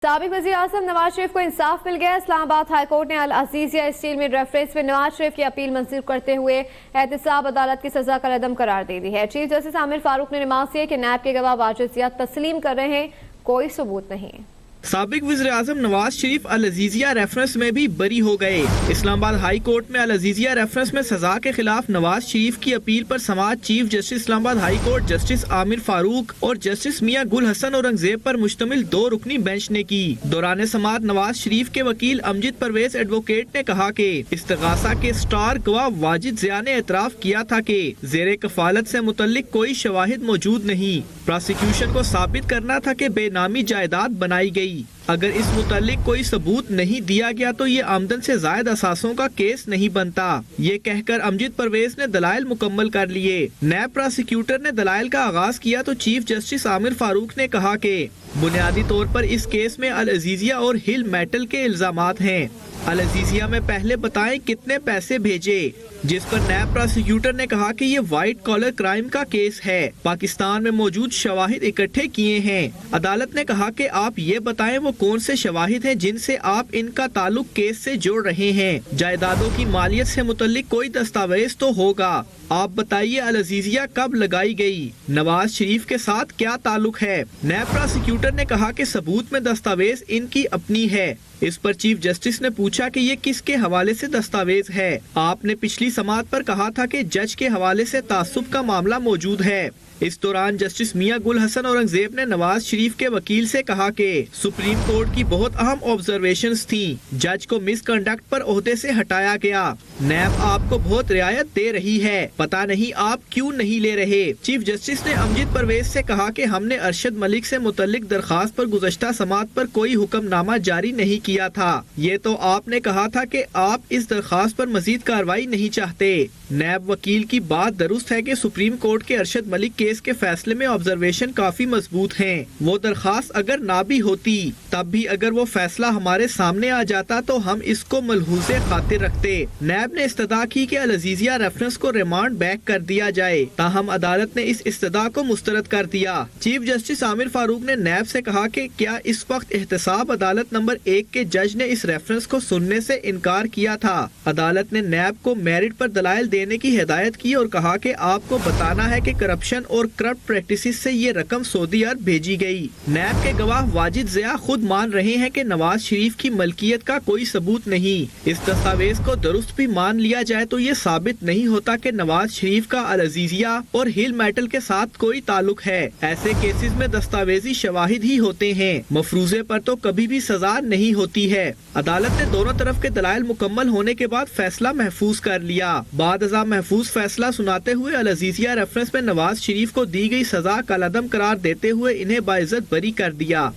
سابق وزیر اعظم نواز شریف کو انصاف مل گیا۔ اسلام آباد ہائی کورٹ نے العزیزیہ اسٹیل مل ریفرنس میں نواز شریف کی اپیل منظور کرتے ہوئے احتساب عدالت کی سزا کا عدم قرار دے دی ہے۔ چیف جسٹس عامر فاروق نے نماز ہے کہ نیب کے گواہ واجزیات تسلیم کر رہے ہیں، کوئی ثبوت نہیں۔ سابق وزیر اعظم نواز شریف العزیزیہ ریفرنس میں بھی بری ہو گئے۔ اسلام آباد ہائی کورٹ میں العزیزیہ ریفرنس میں سزا کے خلاف نواز شریف کی اپیل پر سماعت چیف جسٹس اسلام آباد ہائی کورٹ جسٹس عامر فاروق اور جسٹس میاں گل حسن اورنگزیب پر مشتمل 2 رکنی بینچ نے کی۔ دوران سماعت نواز شریف کے وکیل امجد پرویز ایڈوکیٹ نے کہا کہ استغاثہ کے سٹار گواہ واجد ضیاء نے اعتراف کیا تھا کہ زیر کفالت سے متعلق کوئی شواہد موجود نہیں۔ پراسیکیوشن کو ثابت کرنا تھا کہ بے نامی جائیداد بنائی گئی۔ اگر اس متعلق کوئی ثبوت نہیں دیا گیا تو یہ آمدن سے زائد اثاثوں کا کیس نہیں بنتا۔ یہ کہہ کر امجد پرویز نے دلائل مکمل کر لیے۔ نیب پراسیکیوٹر نے دلائل کا آغاز کیا تو چیف جسٹس عامر فاروق نے کہا کہ بنیادی طور پر اس کیس میں العزیزیہ اور ہل میٹل کے الزامات ہیں۔ العزیزیہ میں پہلے بتائیں کتنے پیسے بھیجے، جس پر نیب پراسیکیوٹر نے کہا کہ یہ وائٹ کالر کرائم کا کیس ہے، پاکستان میں موجود شواہد اکٹھے کیے ہیں۔ عدالت نے کہا کہ آپ یہ بتائیں وہ کون سے شواہد ہیں جن سے آپ ان کا تعلق کیس سے جوڑ رہے ہیں۔ جائیدادوں کی مالیت سے متعلق کوئی دستاویز تو ہوگا، آپ بتائیے العزیزیہ کب لگائی گئی، نواز شریف کے ساتھ کیا تعلق ہے۔ نیب پراسیکیوٹر نے کہا کہ ثبوت میں دستاویز ان کی اپنی ہے۔ اس پر چیف جسٹس نے پوچھا کہ یہ کس کے حوالے سے دستاویز ہے۔ آپ نے پچھلی سماعت پر کہا تھا کہ جج کے حوالے سے تعصب کا معاملہ موجود ہے۔ اس دوران جسٹس میاں گل حسن اورنگزیب نے نواز شریف کے وکیل سے کہا کہ سپریم کورٹ کی بہت اہم آبزرویشنز تھیں، جج کو مس کنڈکٹ پر عہدے سے ہٹایا گیا۔ نیب آپ کو بہت رعایت دے رہی ہے، پتہ نہیں آپ کیوں نہیں لے رہے۔ چیف جسٹس نے امجد پرویز سے کہا کہ ہم نے ارشد ملک سے متعلق درخواست پر گزشتہ سماعت پر کوئی حکم نامہ جاری نہیں کیا تھا، یہ تو آپ نے کہا تھا کہ آپ اس درخواست پر مزید کارروائی نہیں چاہتے۔ نیب وکیل کی بات درست ہے کہ سپریم کورٹ کے ارشد ملک کیس کے فیصلے میں آبزرویشن کافی مضبوط ہیں۔ وہ درخواست اگر نہ بھی ہوتی تب بھی اگر وہ فیصلہ ہمارے سامنے آ جاتا تو ہم اس کو ملحوظ خاطر رکھتے۔ نیب نے استدعا کی کہ العزیزیہ ریفرنس کو ریمانڈ بیک کر دیا جائے، تاہم عدالت نے اس استدعا کو مسترد کر دیا۔ چیف جسٹس عامر فاروق نے نیب سے کہا کہ کیا اس وقت احتساب عدالت نمبر 1 کے جج نے اس ریفرنس کو سننے سے انکار کیا تھا۔ عدالت نے نیب کو میرٹ پر دلائل دینے کی ہدایت کی اور کہا کہ آپ کو بتانا ہے کہ کرپشن اور کرپٹ پریکٹسز سے یہ رقم سعودی عرب بھیجی گئی۔ نیب کے گواہ واجد ضیاء خود مان رہے ہیں کہ نواز شریف کی ملکیت کا کوئی ثبوت نہیں۔ اس دستاویز کو درست بھی مان لیا جائے تو یہ ثابت نہیں ہوتا کہ نواز شریف کا العزیزیہ اور ہل میٹل کے ساتھ کوئی تعلق ہے۔ ایسے کیسز میں دستاویزی شواہد ہی ہوتے ہیں، مفروضے پر تو کبھی بھی سزا نہیں ہوتی ہے۔ عدالت نے دونوں طرف کے دلائل مکمل ہونے کے بعد فیصلہ محفوظ کر لیا۔ بعد ازاں محفوظ فیصلہ سناتے ہوئے العزیزیہ ریفرنس میں نواز شریف کو دی گئی سزا کا عدم قرار دیتے ہوئے انہیں باعزت بری کر دیا۔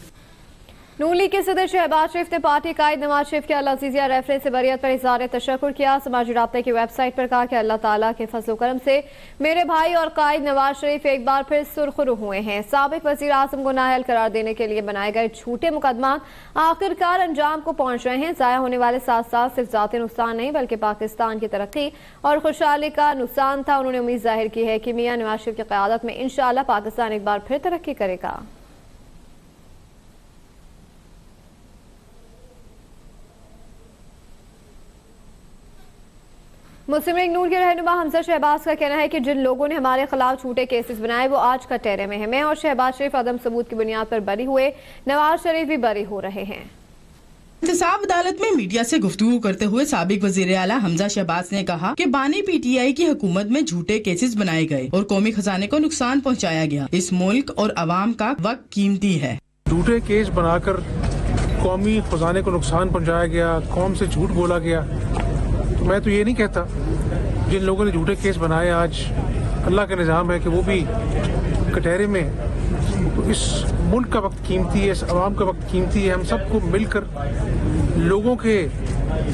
نون لیگ کے صدر شہباز شریف نے پارٹی قائد نواز شریف کے العزیزیہ ریفرنس سے بریت پر اظہار تشکر کیا۔ سماجی رابطے کی ویب سائٹ پر کہا کہ اللہ تعالیٰ کے فضل و کرم سے میرے بھائی اور قائد نواز شریف ایک بار پھر سرخرو ہوئے ہیں۔ سابق وزیر اعظم کو نااہل قرار دینے کے لیے بنائے گئے جھوٹے مقدمات آخرکار انجام کو پہنچ رہے ہیں۔ ضائع ہونے والے 7 سال صرف ذاتی نقصان نہیں بلکہ پاکستان کی ترقی اور خوشحالی کا نقصان تھا۔ انہوں نے امید ظاہر کی ہے کہ میاں نواز شریف کی قیادت میں انشاءاللہ پاکستان ایک بار پھر ترقی کرے گا۔ مسلم لیگ نون کے رہنما حمزہ شہباز کا کہنا ہے کہ جن لوگوں نے ہمارے خلاف جھوٹے کیسز بنائے وہ آج کٹہرے میں ہیں۔ میں اور شہباز شریف عدم ثبوت کی بنیاد پر بری ہوئے، نواز شریف بھی بری ہو رہے ہیں۔ احتساب عدالت میں میڈیا سے گفتگو کرتے ہوئے سابق وزیر اعلیٰ حمزہ شہباز نے کہا کہ بانی پی ٹی آئی کی حکومت میں جھوٹے کیسز بنائے گئے اور قومی خزانے کو نقصان پہنچایا گیا۔ اس ملک اور عوام کا وقت قیمتی ہے۔ جھوٹے کیس بنا کر قومی خزانے کو نقصان پہنچایا گیا، قوم سے جھوٹ بولا گیا، تو میں تو یہ نہیں کہتا جن لوگوں نے جھوٹے کیس بنائے آج اللہ کا نظام ہے کہ وہ بھی کٹہرے میں۔ تو اس ملک کا وقت قیمتی ہے، اس عوام کا وقت قیمتی ہے۔ ہم سب کو مل کر لوگوں کے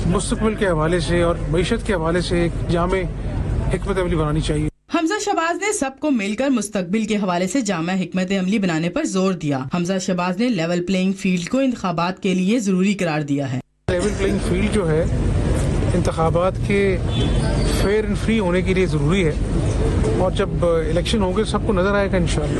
مستقبل کے حوالے سے اور معیشت کے حوالے سے ایک جامع حکمت عملی بنانی چاہیے۔ حمزہ شہباز نے سب کو مل کر مستقبل کے حوالے سے جامع حکمت عملی بنانے پر زور دیا۔ حمزہ شہباز نے لیول پلینگ فیلڈ کو انتخابات کے لیے ضروری قرار دیا ہے۔ لیول پلینگ فیلڈ جو ہے انتخابات کے فیئر اینڈ فری ہونے کے لیے ضروری ہے، اور جب الیکشن ہوں گے سب کو نظر آئے گا انشاءاللہ۔